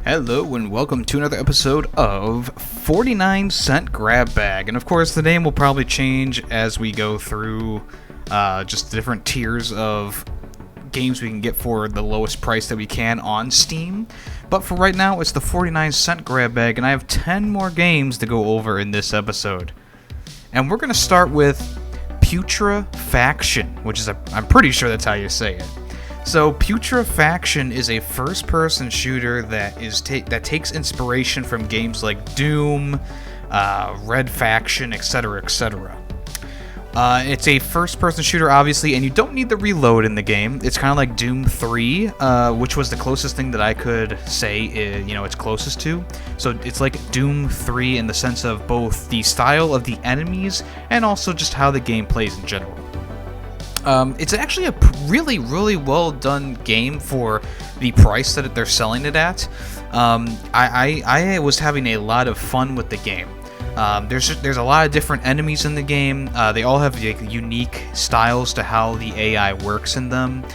Hello and welcome to another episode of 49-cent Grab Bag. And of course the name will probably change as we go through just the different tiers of games we can get for the lowest price that we can on Steam. But for right now it's the 49-cent Grab Bag, and I have 10 more games to go over in this episode. And we're going to start with Putrefaction, which is I'm pretty sure that's how you say it. So, Putrefaction is a first-person shooter that takes inspiration from games like Doom, Red Faction, etc., etc. It's a first-person shooter, obviously, and you don't need the reload in the game. It's kind of like Doom 3, which was the closest thing that I could say, it's closest to. So it's like Doom 3 in the sense of both the style of the enemies and also just how the game plays in general. It's actually a really, really well done game for the price that they're selling it at. I was having a lot of fun with the game. There's a lot of different enemies in the game. They all have unique styles to how the AI works in them.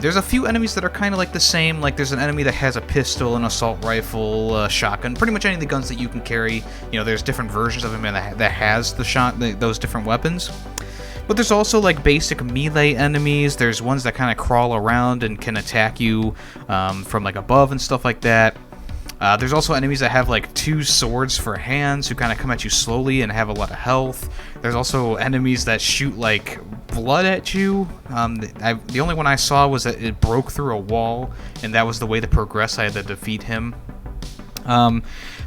There's a few enemies that are kind of like the same. Like there's an enemy that has a pistol, an assault rifle, shotgun, pretty much any of the guns that you can carry. There's different versions of him that has those different weapons. But there's also like basic melee enemies. There's ones that kind of crawl around and can attack you from like above and stuff like that. There's also enemies that have like two swords for hands who kind of come at you slowly and have a lot of health. There's also enemies that shoot like blood at you. The only one I saw was that it broke through a wall, and that was the way to progress. I had to defeat him.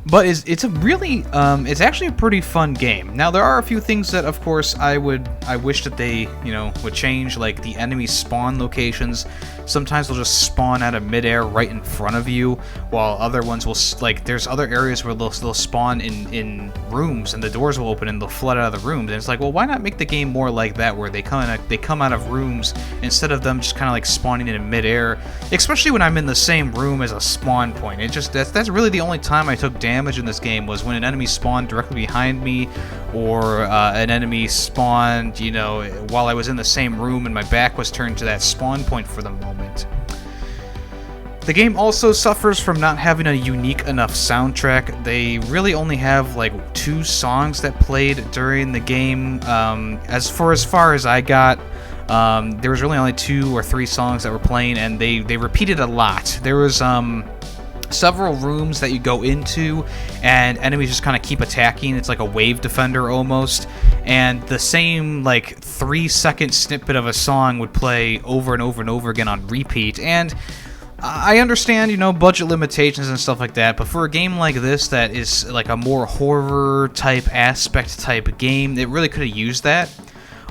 But it's actually a pretty fun game. Now there are a few things that, of course, I wish that they would change, like the enemy spawn locations. Sometimes they'll just spawn out of midair right in front of you, while other ones will there's other areas where they'll spawn in rooms and the doors will open and they'll flood out of the rooms. And it's like, well, why not make the game more like that, where they come out of rooms instead of them just kind of like spawning in midair. Especially when I'm in the same room as a spawn point. That's really the only time I took damage in this game, was when an enemy spawned directly behind me, or an enemy spawned, while I was in the same room and my back was turned to that spawn point for the moment. The game also suffers from not having a unique enough soundtrack. They really only have like 2 songs that played during the game. As far as I got, there was really only 2 or 3 songs that were playing, and they repeated a lot. There was several rooms that you go into, and enemies just kind of keep attacking. It's like a wave defender almost, and the same like 3-second snippet of a song would play over and over and over again on repeat. And I understand, budget limitations and stuff like that, but for a game like this that is like a more horror type aspect type game, it really could have used that.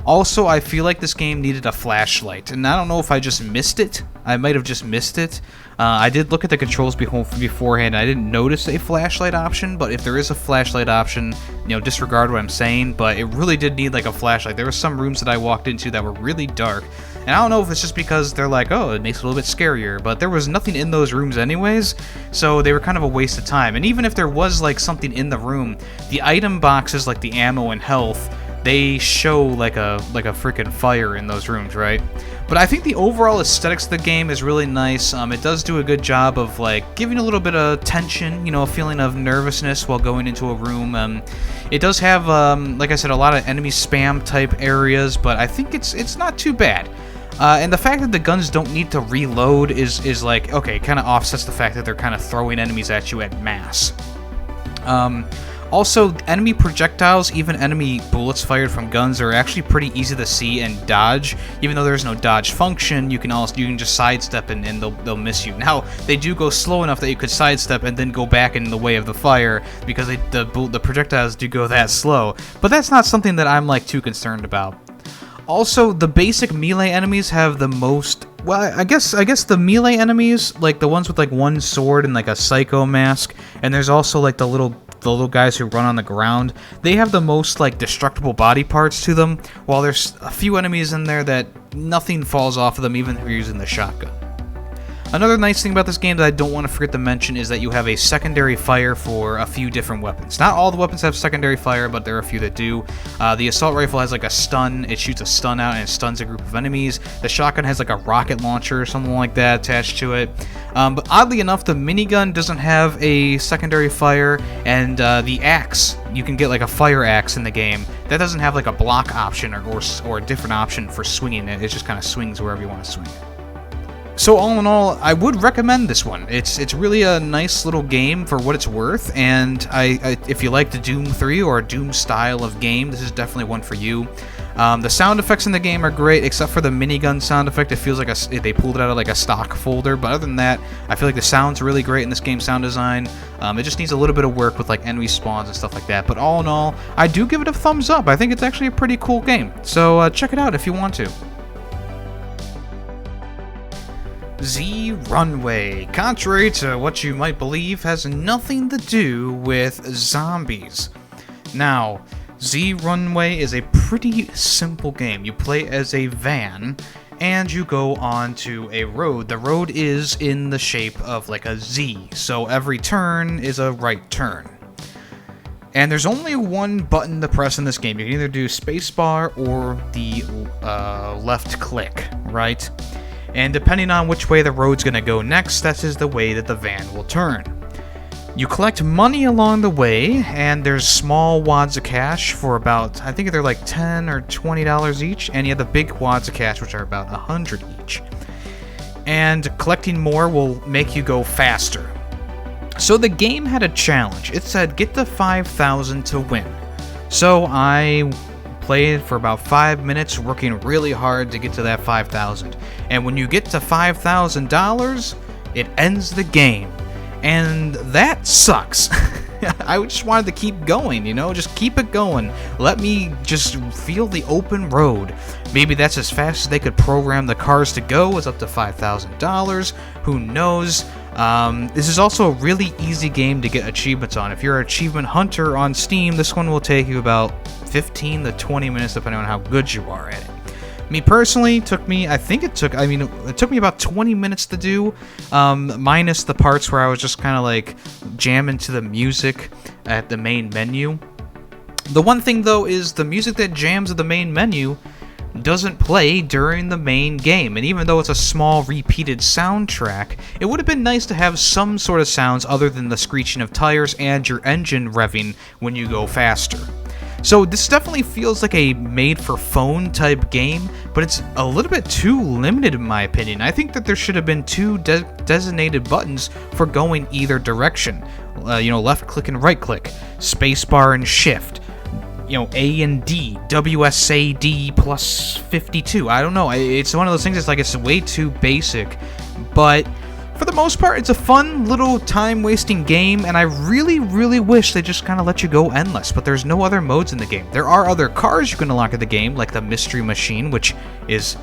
Also, I feel like this game needed a flashlight, and I don't know if I just missed it. I might have just missed it. I did look at the controls beforehand, and I didn't notice a flashlight option, but if there is a flashlight option, disregard what I'm saying, but it really did need like a flashlight. There were some rooms that I walked into that were really dark, and I don't know if it's just because they're like, oh, it makes it a little bit scarier, but there was nothing in those rooms anyways, so they were kind of a waste of time. And even if there was like something in the room, the item boxes, like the ammo and health, they show like a freaking fire in those rooms, right? But I think the overall aesthetics of the game is really nice. It does do a good job of like giving a little bit of tension, a feeling of nervousness while going into a room. It does have, like I said, a lot of enemy spam type areas, but I think it's not too bad. And the fact that the guns don't need to reload is like, okay, kind of offsets the fact that they're kind of throwing enemies at you at mass. Also, enemy projectiles, even enemy bullets fired from guns, are actually pretty easy to see and dodge. Even though there's no dodge function, you can just sidestep and they'll miss you. Now, they do go slow enough that you could sidestep and then go back in the way of the fire, because the projectiles do go that slow. But that's not something that I'm like too concerned about. Also, the basic melee enemies have the most... Well, I guess the melee enemies, like the ones with like one sword and like a psycho mask, and there's also like the little guys who run on the ground, they have the most like destructible body parts to them, while there's a few enemies in there that nothing falls off of them, even if you're using the shotgun. Another nice thing about this game that I don't want to forget to mention is that you have a secondary fire for a few different weapons. Not all the weapons have secondary fire, but there are a few that do. The assault rifle has like a stun. It shoots a stun out and it stuns a group of enemies. The shotgun has like a rocket launcher or something like that attached to it. But oddly enough, the minigun doesn't have a secondary fire, and the axe, you can get like a fire axe in the game. That doesn't have like a block option or a different option for swinging it. It just kind of swings wherever you want to swing it. So all in all, I would recommend this one. It's really a nice little game for what it's worth, and if you like the Doom 3 or a Doom style of game, this is definitely one for you. The sound effects in the game are great, except for the minigun sound effect. It feels like they pulled it out of like a stock folder, but other than that, I feel like the sound's really great in this game sound design. It just needs a little bit of work with like enemy spawns and stuff like that, but all in all, I do give it a thumbs up. I think it's actually a pretty cool game, so check it out if you want to. Runaway, contrary to what you might believe, has nothing to do with zombies. Now, Runaway is a pretty simple game. You play as a van, and you go onto a road. The road is in the shape of like a Z, so every turn is a right turn. And there's only one button to press in this game. You can either do spacebar or the left click, right? And depending on which way the road's going to go next, that is the way that the van will turn. You collect money along the way, and there's small wads of cash for about, I think they're like $10 or $20 each, and you have the big wads of cash, which are about $100 each. And collecting more will make you go faster. So the game had a challenge. It said, get to 5,000 to win. So I played for about 5 minutes, working really hard to get to that 5,000. And when you get to $5,000, it ends the game. And that sucks. I just wanted to keep going, you know? Just keep it going. Let me just feel the open road. Maybe that's as fast as they could program the cars to go, is up to $5,000. Who knows? This is also a really easy game to get achievements on. If you're an achievement hunter on Steam, this one will take you about 15 to 20 minutes depending on how good you are at it. Me personally, it took me about 20 minutes to do, minus the parts where I was just kind of like jamming to the music at the main menu. The one thing though is the music that jams at the main menu doesn't play during the main game, and even though it's a small repeated soundtrack, it would have been nice to have some sort of sounds other than the screeching of tires and your engine revving when you go faster. So this definitely feels like a made-for-phone type game, but it's a little bit too limited in my opinion. I think that there should have been two designated buttons for going either direction. Left click and right click, spacebar and shift. A and D, WSAD plus 52. I don't know. It's one of those things. It's like it's way too basic, but for the most part, it's a fun little time-wasting game, and I really, really wish they just kind of let you go endless, but there's no other modes in the game. There are other cars you can unlock in the game, like the Mystery Machine, which is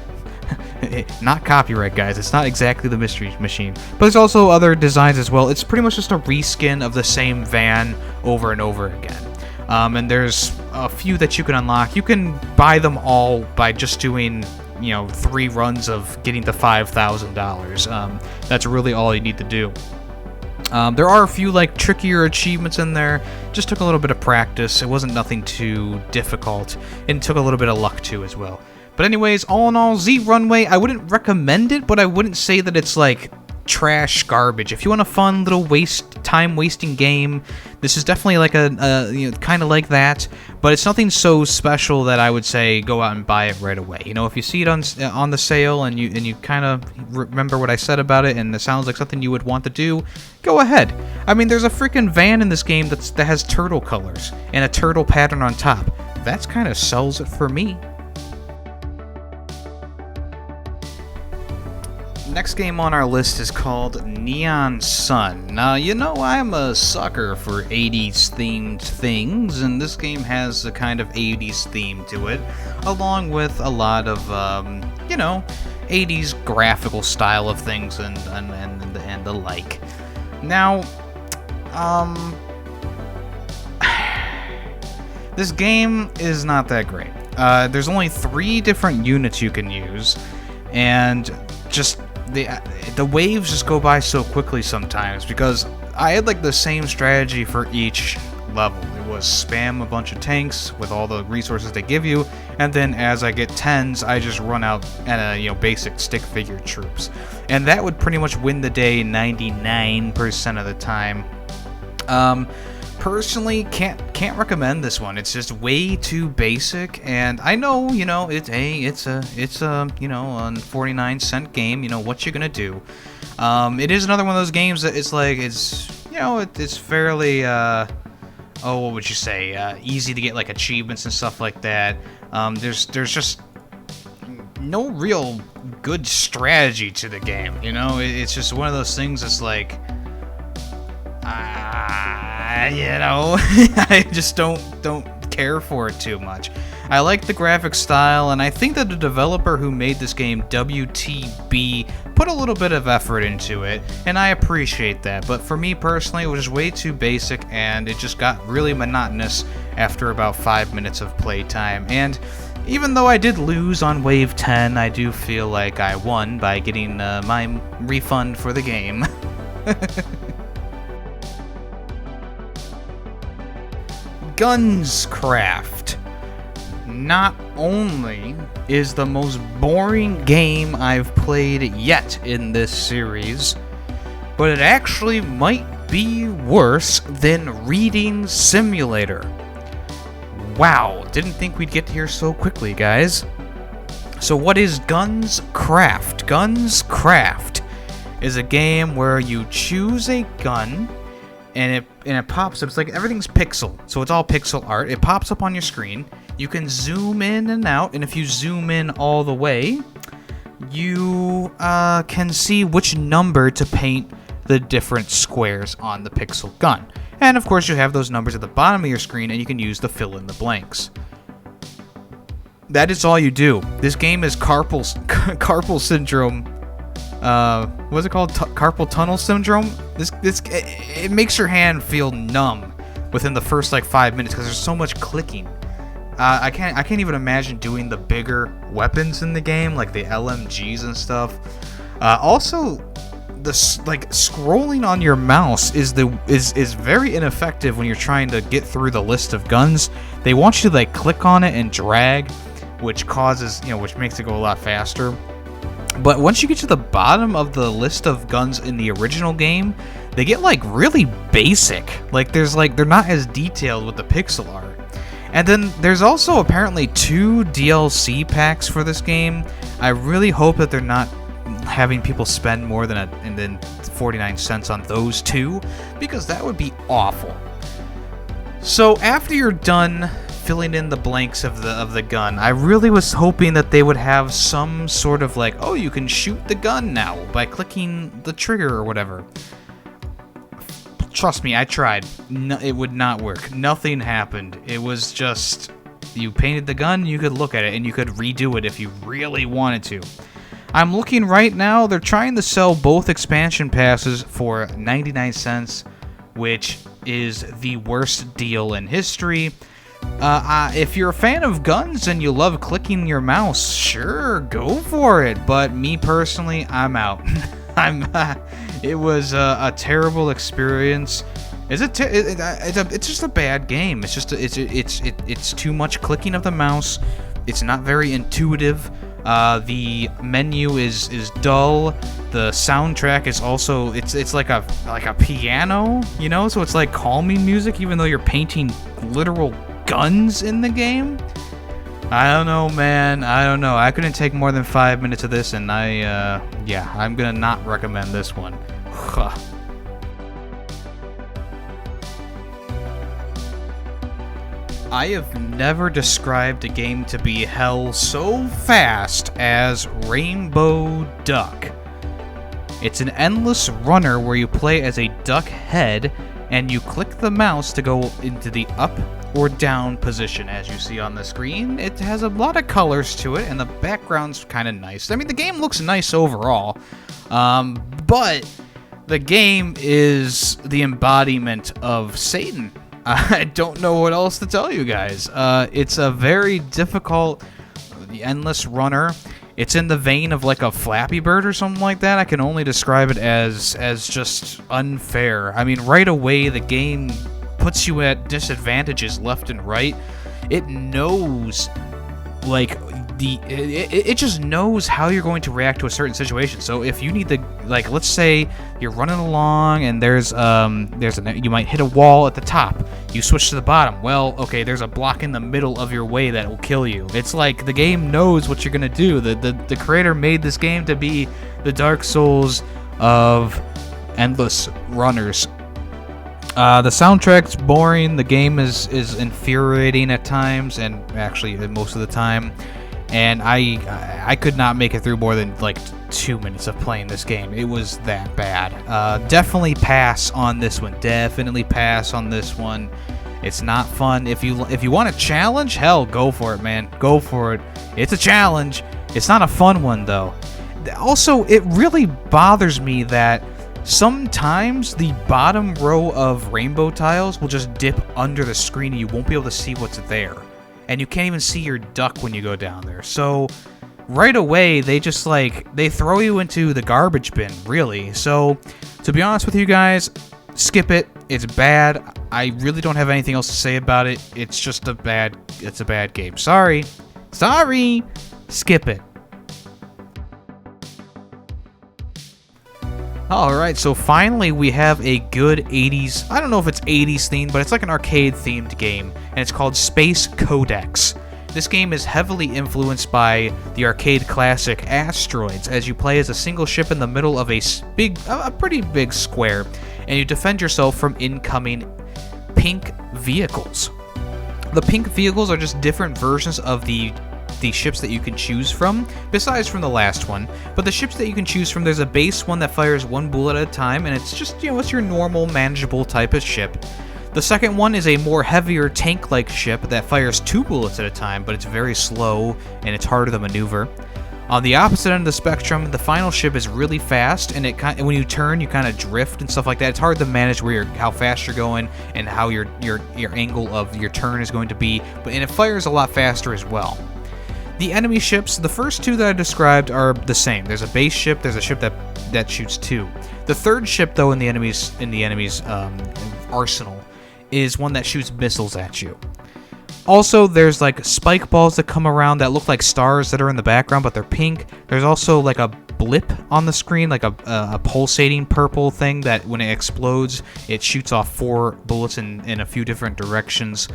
not copyright, guys. It's not exactly the Mystery Machine, but there's also other designs as well. It's pretty much just a reskin of the same van over and over again. And there's a few that you can unlock. You can buy them all by just doing 3 runs of getting to $5,000. That's really all you need to do. There are a few like trickier achievements in there. Just took a little bit of practice. It wasn't nothing too difficult, and took a little bit of luck too as well. But anyways, all in all, Runaway, I wouldn't recommend it, but I wouldn't say that it's like trash garbage. If you want a fun little time-wasting game, this is definitely like a kind of like that, but it's nothing so special that I would say go out and buy it right away. If you see it on the sale and you kind of remember what I said about it and it sounds like something you would want to do, go ahead. I mean, there's a freaking van in this game that has turtle colors and a turtle pattern on top. That's kind of sells it for me. Next game on our list is called Neon Sun. Now, I'm a sucker for 80s themed things, and this game has a kind of 80s theme to it, along with a lot of, 80s graphical style of things and the like. Now, this game is not that great. There's only 3 different units you can use, and just the waves just go by so quickly sometimes, because I had like the same strategy for each level. It was spam a bunch of tanks with all the resources they give you, and then as I get 10s, I just run out and basic stick figure troops, and that would pretty much win the day 99% of the time. Personally, can't recommend this one. It's just way too basic, and I know, it's a 49-cent game. What you gonna do? It is another one of those games that it's fairly what would you say? Easy to get like achievements and stuff like that. There's just no real good strategy to the game. It's just one of those things that's like, I just don't care for it too much. I like the graphic style, and I think that the developer who made this game, WTB, put a little bit of effort into it, and I appreciate that. But for me personally, it was just way too basic, and it just got really monotonous after about 5 minutes of playtime. And even though I did lose on Wave 10, I do feel like I won by getting my refund for the game. Gunscraft. Not only is the most boring game I've played yet in this series, but it actually might be worse than Reading Simulator. Wow, didn't think we'd get here so quickly, guys. So what is Gunscraft? Gunscraft is a game where you choose a gun, and it pops up. It's like everything's pixel, so it's all pixel art. It pops up on your screen. You can zoom in and out, and if you zoom in all the way, you can see which number to paint the different squares on the pixel gun. And of course, you have those numbers at the bottom of your screen, and you can use to fill in the blanks. That is all you do. This game is carpal syndrome. What's it called? Carpal tunnel syndrome. It makes your hand feel numb within the first like 5 minutes because there's so much clicking. I can't even imagine doing the bigger weapons in the game, like the LMGs and stuff. Also, scrolling on your mouse is very ineffective when you're trying to get through the list of guns. They want you to like click on it and drag, which makes it go a lot faster. But once you get to the bottom of the list of guns in the original game, they get like really basic. Like they're not as detailed with the pixel art. And then there's also apparently 2 DLC packs for this game. I really hope that they're not having people spend more than 49 cents on those 2, because that would be awful. So after you're done filling in the blanks of the gun, I really was hoping that they would have some sort of like, oh, you can shoot the gun now by clicking the trigger or whatever. Trust me, I tried. No, it would not work. Nothing happened. It was just, you painted the gun, you could look at it, and you could redo it if you really wanted to. I'm looking right now, they're trying to sell both expansion passes for 99 cents, which is the worst deal in history. If you're a fan of guns and you love clicking your mouse, sure, go for it. But me personally, I'm out. It was a terrible experience. It's just a bad game. It's too much clicking of the mouse. It's not very intuitive. The menu is dull. The soundtrack is also it's like a piano, so it's like calming music, even though you're painting literal guns in the game. I don't know, man. I don't know. I couldn't take more than 5 minutes of this, and I'm gonna not recommend this one. I have never described a game to be hell so fast as Rainbow Duck. It's an endless runner where you play as a duck head, and you click the mouse to go into the up or down position, as you see on the screen. It has a lot of colors to it, and the background's kind of nice. I mean, the game looks nice overall, but the game is the embodiment of Satan. I don't know what else to tell you guys. It's a very difficult, endless runner, It's in the vein of like a Flappy Bird or something like that. I can only describe it as just unfair. I mean, right away the game puts you at disadvantages left and right. It knows, like, it just knows how you're going to react to a certain situation. So if you need to, like, let's say you're running along and you might hit a wall at the top. You switch to the bottom. Well, okay, there's a block in the middle of your way that will kill you. It's like the game knows what you're gonna do. The creator made this game to be the Dark Souls of endless runners. The soundtrack's boring. The game is infuriating at times, and actually most of the time. And I could not make it through more than like 2 minutes of playing this game. It was that bad. Definitely pass on this one. Definitely pass on this one. It's not fun. If you want a challenge, hell, go for it, man. Go for it. It's a challenge. It's not a fun one though. Also, it really bothers me that sometimes the bottom row of rainbow tiles will just dip under the screen and you won't be able to see what's there. And you can't even see your duck when you go down there. So right away, they just they throw you into the garbage bin, really. So to be honest with you guys, skip it. It's bad. I really don't have anything else to say about it. It's just a bad game. Sorry. Skip it. Alright, so finally we have a good 80s, I don't know if it's 80s themed, but it's like an arcade themed game, and it's called Space Codex. This game is heavily influenced by the arcade classic Asteroids, as you play as a single ship in the middle of a pretty big square, and you defend yourself from incoming pink vehicles. The pink vehicles are just different versions of the ships that you can choose from, besides from the last one. But the ships that you can choose from, there's a base one that fires one bullet at a time, and it's just, it's your normal, manageable type of ship. The second one is a more heavier tank-like ship that fires 2 bullets at a time, but it's very slow, and it's harder to maneuver. On the opposite end of the spectrum, the final ship is really fast, and when you turn, you kind of drift and stuff like that. It's hard to manage how fast you're going and how your angle of your turn is going to be, and it fires a lot faster as well. The enemy ships, the first 2 that I described are the same. There's a base ship, there's a ship that shoots 2. The third ship, though, in the enemy's arsenal is one that shoots missiles at you. Also, there's like spike balls that come around that look like stars that are in the background, but they're pink. There's also like a blip on the screen, like a pulsating purple thing that when it explodes, it shoots off 4 bullets in a few different directions.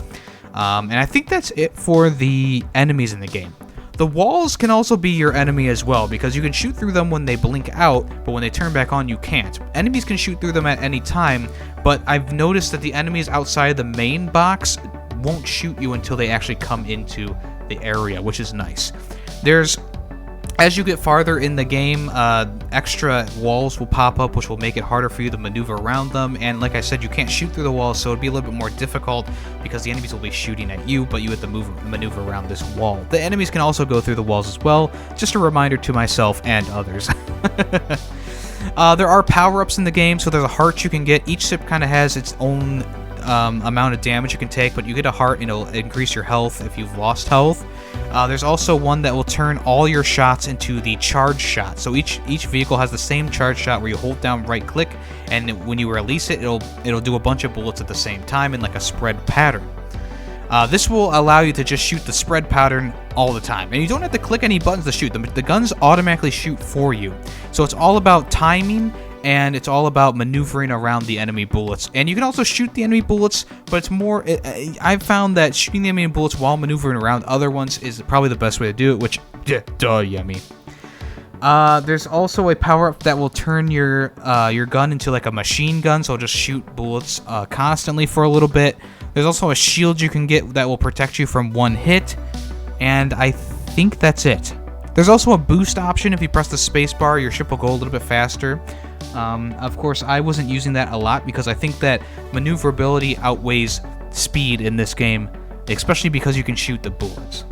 And I think that's it for the enemies in the game. The walls can also be your enemy as well, because you can shoot through them when they blink out, but when they turn back on, you can't. Enemies can shoot through them at any time, but I've noticed that the enemies outside the main box won't shoot you until they actually come into the area, which is nice. As you get farther in the game, extra walls will pop up, which will make it harder for you to maneuver around them. And like I said, you can't shoot through the walls, so it'd be a little bit more difficult because the enemies will be shooting at you, but you have to maneuver around this wall. The enemies can also go through the walls as well. Just a reminder to myself and others. There are power-ups in the game, so there's a heart you can get. Each ship kind of has its own amount of damage you can take, but you get a heart and it'll increase your health if you've lost health. There's also one that will turn all your shots into the charge shot. So each vehicle has the same charge shot where you hold down right click, and when you release it, it'll do a bunch of bullets at the same time in like a spread pattern. This will allow you to just shoot the spread pattern all the time, and you don't have to click any buttons to shoot them. The guns automatically shoot for you. So it's all about timing, and it's all about maneuvering around the enemy bullets. And you can also shoot the enemy bullets, but it's more... I've found that shooting the enemy bullets while maneuvering around other ones is probably the best way to do it, which... Duh, Yemmy. There's also a power-up that will turn your gun into like a machine gun, so it'll just shoot bullets constantly for a little bit. There's also a shield you can get that will protect you from one hit, and I think that's it. There's also a boost option. If you press the spacebar, your ship will go a little bit faster. Of course, I wasn't using that a lot because I think that maneuverability outweighs speed in this game, especially because you can shoot the bullets.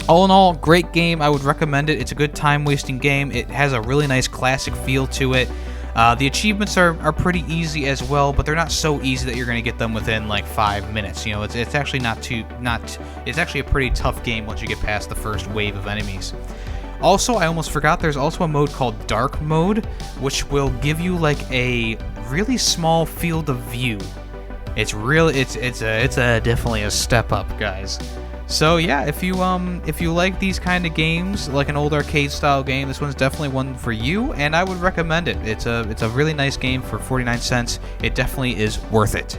All in all, great game. I would recommend it. It's a good time-wasting game. It has a really nice classic feel to it. The achievements are pretty easy as well, but they're not so easy that you're going to get them within like 5 minutes. You know, it's actually it's actually a pretty tough game once you get past the first wave of enemies. Also, I almost forgot, there's also a mode called Dark Mode, which will give you like a really small field of view. It's definitely a step up, guys. So yeah, if you like these kind of games, like an old arcade style game, this one's definitely one for you, and I would recommend it. It's a really nice game for 49 cents. It definitely is worth it.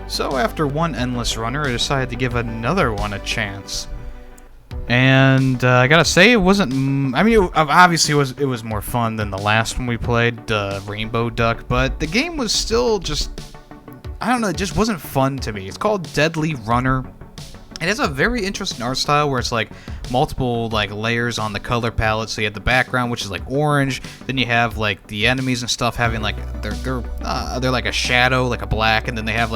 So after one endless runner, I decided to give another one a chance. And I gotta say, it wasn't. I mean, obviously it was more fun than the last one we played, Rainbow Duck. But the game was still just, I don't know, it just wasn't fun to me. It's called Deadly Runner. It has a very interesting art style where it's like multiple like layers on the color palette. So you have the background, which is like orange. Then you have like the enemies and stuff having like they're like a shadow, like a black, and then they have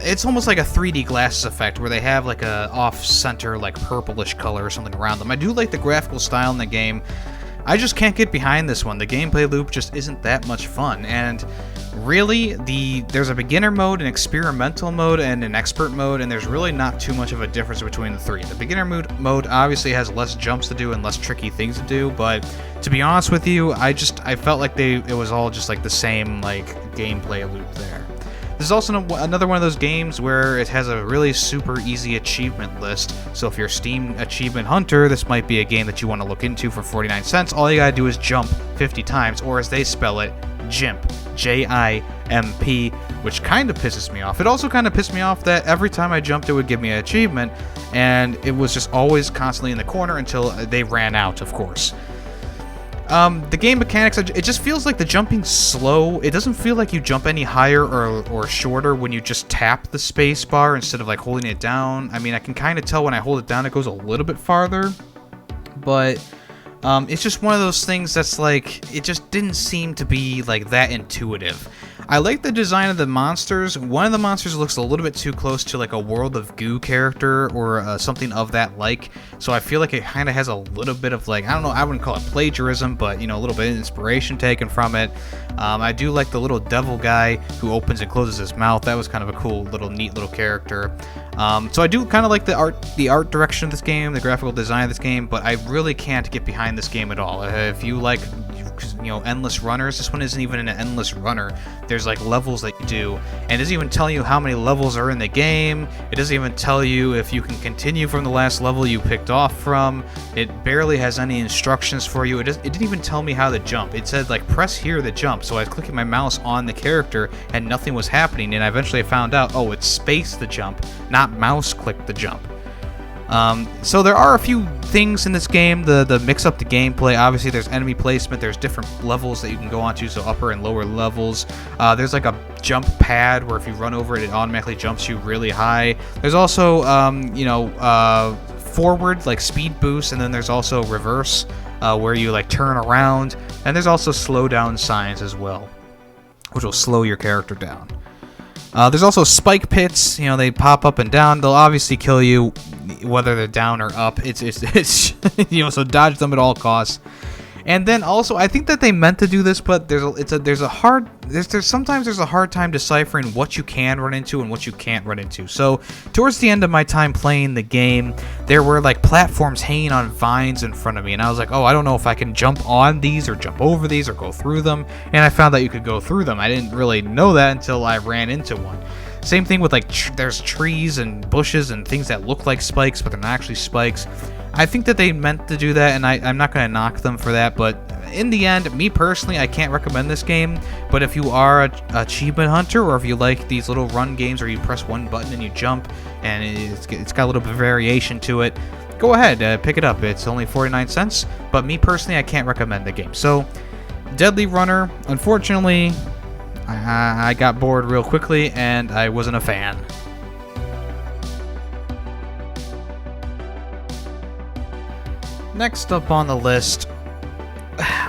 it's almost like a 3D glasses effect where they have like a off-center like purplish color or something around them. I do like the graphical style in the game. I just can't get behind this one. The gameplay loop just isn't that much fun, and really there's a beginner mode, an experimental mode, and an expert mode, and there's really not too much of a difference between the three. The beginner mode obviously has less jumps to do and less tricky things to do, but to be honest with you, I felt like it was all just like the same like gameplay loop there. This is also another one of those games where it has a really super easy achievement list, so if you're a Steam achievement hunter, this might be a game that you want to look into for 49 cents. All you gotta do is jump 50 times, or as they spell it, JIMP, J-I-M-P, which kind of pisses me off. It also kind of pissed me off that every time I jumped, it would give me an achievement, and it was just always constantly in the corner until they ran out, of course. The game mechanics, it just feels like the jumping's slow. It doesn't feel like you jump any higher or shorter when you just tap the space bar instead of like holding it down. I mean, I can kind of tell when I hold it down it goes a little bit farther, but it's just one of those things that's like, it just didn't seem to be like that intuitive. I like the design of the monsters. One of the monsters looks a little bit too close to like a World of Goo character or something of that like, so I feel like it kind of has a little bit of like, I don't know, I wouldn't call it plagiarism, but you know, a little bit of inspiration taken from it. I do like the little devil guy who opens and closes his mouth. That was kind of a cool neat little character. So I do kind of like the art direction of this game, the graphical design of this game, but I really can't get behind this game at all. If you like, you know, endless runners, this one isn't even an endless runner. There's like levels that you do, and it doesn't even tell you how many levels are in the game. It doesn't even tell you if you can continue from the last level you picked off from. It barely has any instructions for you. It didn't even tell me how to jump. It said like press here to jump, so I was clicking my mouse on the character and nothing was happening, and I eventually found out, oh, it's space to jump, not mouse click to jump. So there are a few things in this game that mix up the gameplay. Obviously, there's enemy placement. There's different levels that you can go onto, so upper and lower levels. There's like a jump pad where if you run over it, it automatically jumps you really high. There's also, forward, like speed boost, and then there's also reverse, where you like turn around. And there's also slow down signs as well, which will slow your character down. There's also spike pits. You know, they pop up and down. They'll obviously kill you whether they're down or up. It's you know, so dodge them at all costs. And then also, I think that they meant to do this, but there's sometimes a hard time deciphering what you can run into and what you can't run into. So towards the end of my time playing the game, there were like platforms hanging on vines in front of me, and I was like, oh, I don't know if I can jump on these or jump over these or go through them. And I found that you could go through them. I didn't really know that until I ran into one. Same thing with like there's trees and bushes and things that look like spikes, but they're not actually spikes. I think that they meant to do that, and I'm not going to knock them for that, but in the end, me personally, I can't recommend this game. But if you are a achievement hunter, or if you like these little run games where you press one button and you jump, and it's got a little bit of variation to it, go ahead, pick it up. It's only 49 cents, but me personally, I can't recommend the game. So, Deadly Runner, unfortunately, I got bored real quickly, and I wasn't a fan. Next up on the list,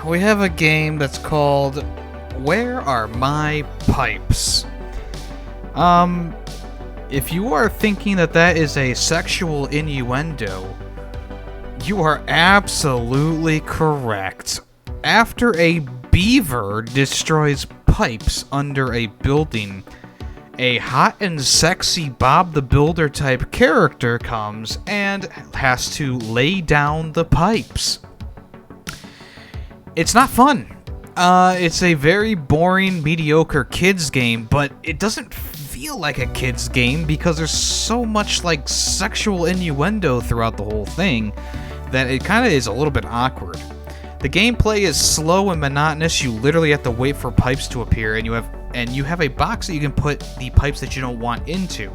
we have a game that's called Where Are My Pipes? If you are thinking that is a sexual innuendo, you are absolutely correct. After a beaver destroys pipes under a building, a hot and sexy Bob the Builder type character comes and has to lay down the pipes. It's not fun. It's a very boring, mediocre kids game, but it doesn't feel like a kids game because there's so much like sexual innuendo throughout the whole thing that it kind of is a little bit awkward. The gameplay is slow and monotonous. You literally have to wait for pipes to appear, and you have a box that you can put the pipes that you don't want into.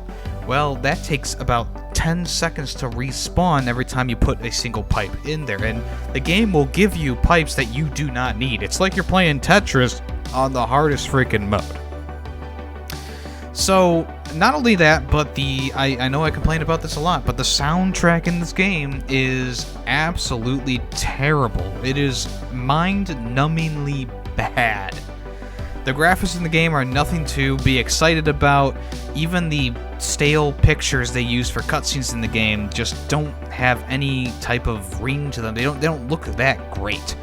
Well, that takes about 10 seconds to respawn every time you put a single pipe in there, and the game will give you pipes that you do not need. It's like you're playing Tetris on the hardest freaking mode. So, not only that, but I know I complained about this a lot, but the soundtrack in this game is absolutely terrible. It is mind-numbingly bad. The graphics in the game are nothing to be excited about. Even the stale pictures they use for cutscenes in the game just don't have any type of ring to them. They don't look that great.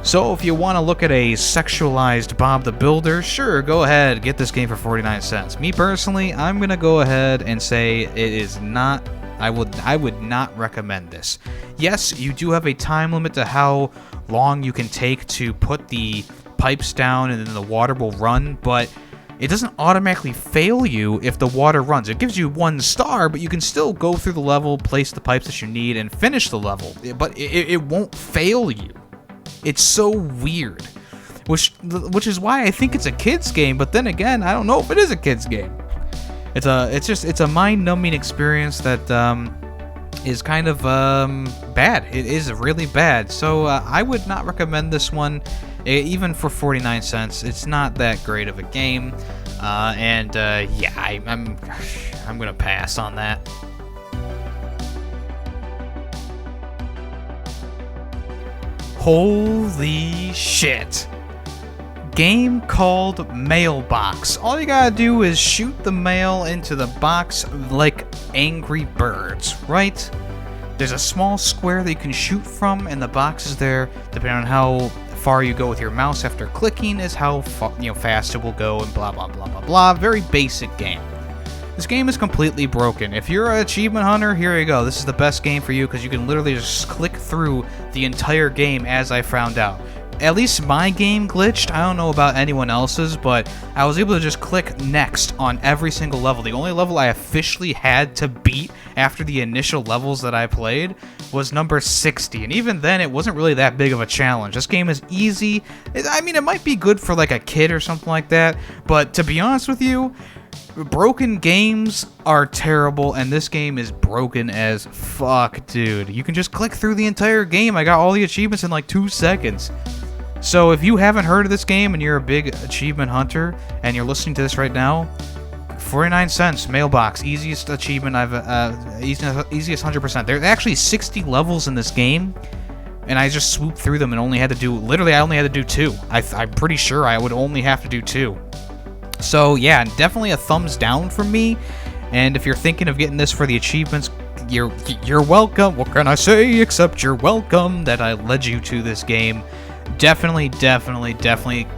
So if you want to look at a sexualized Bob the Builder, sure, go ahead, get this game for 49 cents. Me personally, I'm going to go ahead and say it is not, I would not recommend this. Yes, you do have a time limit to how long you can take to put the pipes down and then the water will run, but it doesn't automatically fail you if the water runs. It gives you 1 star, but you can still go through the level, place the pipes that you need, and finish the level, but it won't fail you. It's so weird, which is why I think it's a kids game. But then again, I don't know if it is a kids game. It's a mind-numbing experience that is kind of bad. It is really bad. So I would not recommend this one, even for 49 cents. It's not that great of a game, yeah, I'm gonna pass on that. Holy shit. Game called Mailbox. All you gotta do is shoot the mail into the box like Angry Birds, right? There's a small square that you can shoot from, and the box is there. Depending on how far you go with your mouse after clicking is how fast it will go, and blah blah blah blah blah. Very basic game. This game is completely broken. If you're an achievement hunter, here you go. This is the best game for you because you can literally just click through the entire game, as I found out. At least my game glitched. I don't know about anyone else's, but I was able to just click next on every single level. The only level I officially had to beat after the initial levels that I played was number 60, and even then it wasn't really that big of a challenge. This game is easy. I mean, it might be good for like a kid or something like that, but to be honest with you, broken games are terrible, and this game is broken as fuck, dude. You can just click through the entire game. I got all the achievements in like 2 seconds. So if you haven't heard of this game and you're a big achievement hunter and you're listening to this right now, 49 cents, Mailbox, easiest achievement easiest 100%. There's actually 60 levels in this game, and I just swooped through them and I only had to do 2. I'm pretty sure I would only have to do 2. So yeah, definitely a thumbs down from me. And if you're thinking of getting this for the achievements, you're welcome. What can I say except you're welcome that I led you to this game. Definitely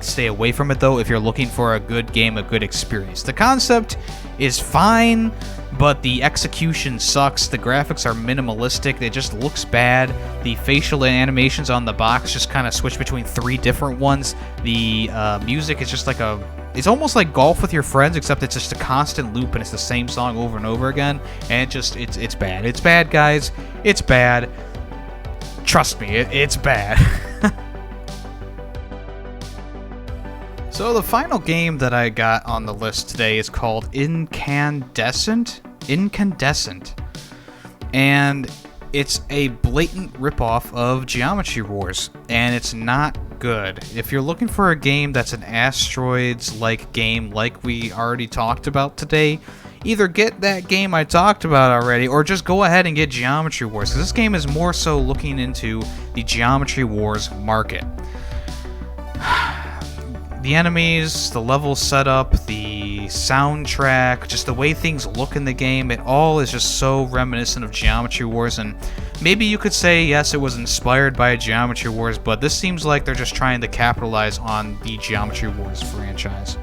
stay away from it though if you're looking for a good game, a good experience. The concept is fine, but the execution sucks. The graphics are minimalistic. It just looks bad. The facial animations on the box just kind of switch between 3 different ones. The music is just like it's almost like golf with your friends, except it's just a constant loop and it's the same song over and over again. And it's bad. It's bad, guys. It's bad. Trust me, it's bad. So the final game that I got on the list today is called Incandecent. And it's a blatant ripoff of Geometry Wars, and it's not good. If you're looking for a game that's an asteroids-like game like we already talked about today, either get that game I talked about already, or just go ahead and get Geometry Wars, because this game is more so looking into the Geometry Wars market. The enemies, the level setup, the soundtrack, just the way things look in the game, it all is just so reminiscent of Geometry Wars, and maybe you could say, yes, it was inspired by Geometry Wars, but this seems like they're just trying to capitalize on the Geometry Wars franchise.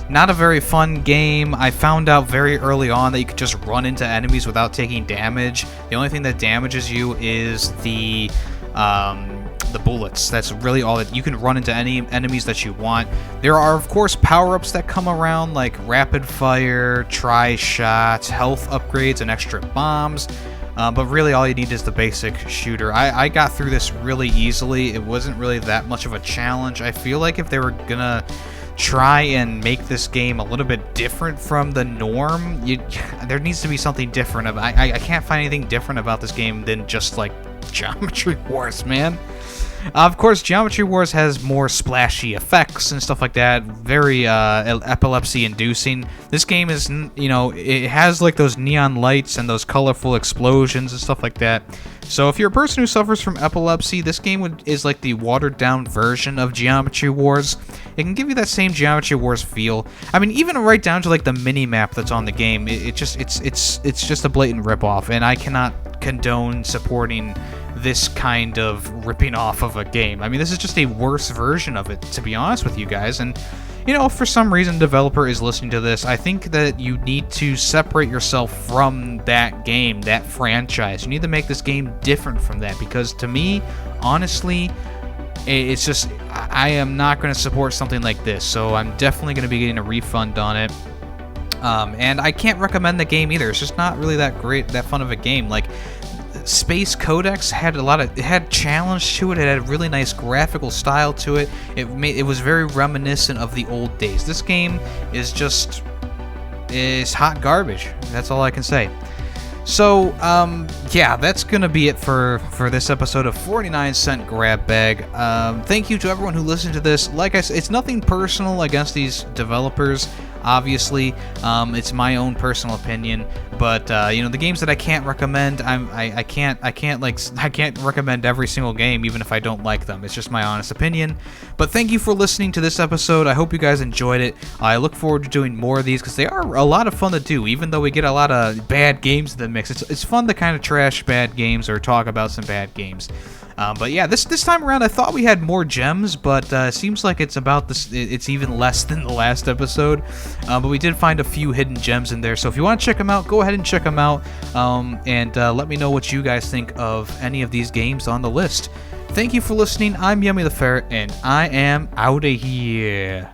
Not a very fun game. I found out very early on that you could just run into enemies without taking damage. The only thing that damages you is the bullets. That's really all that you can run into any enemies that you want. There are, of course, power-ups that come around, like rapid fire, tri-shots, health upgrades, and extra bombs. But really all you need is the basic shooter. I got through this really easily. It wasn't really that much of a challenge. I feel like if they were gonna try and make this game a little bit different from the norm, there needs to be something different. I can't find anything different about this game than just like Geometry Wars, man. Of course, Geometry Wars has more splashy effects and stuff like that, very epilepsy-inducing. This game is, it has like those neon lights and those colorful explosions and stuff like that. So if you're a person who suffers from epilepsy, this game is like the watered-down version of Geometry Wars. It can give you that same Geometry Wars feel. I mean, even right down to like the mini-map that's on the game, it's just a blatant ripoff, and I cannot condone supporting this kind of ripping off of a game. I mean, this is just a worse version of it, to be honest with you guys. And, if for some reason developer is listening to this, I think that you need to separate yourself from that game, that franchise. You need to make this game different from that, because to me, honestly, it's just, I am not going to support something like this. So I'm definitely going to be getting a refund on it. And I can't recommend the game either. It's just not really that great, that fun of a game. Like, Space Codex had it had challenge to it. It had a really nice graphical style to it. It was very reminiscent of the old days. This game is hot garbage. That's all I can say. So, yeah, that's gonna be it for this episode of 49-cent Grab Bag. Thank you to everyone who listened to this. Like I said, it's nothing personal against these developers. Obviously, it's my own personal opinion, but the games that I can't recommend, I can't recommend every single game, even if I don't like them. It's just my honest opinion. But thank you for listening to this episode. I hope you guys enjoyed it. I look forward to doing more of these because they are a lot of fun to do. Even though we get a lot of bad games in the mix, it's fun to kind of trash bad games or talk about some bad games. But yeah, this time around, I thought we had more gems, but it seems like it's about this. It's even less than the last episode. But we did find a few hidden gems in there. So if you want to check them out, go ahead and check them out. And let me know what you guys think of any of these games on the list. Thank you for listening. I'm YemmytheFerret, and I am out of here.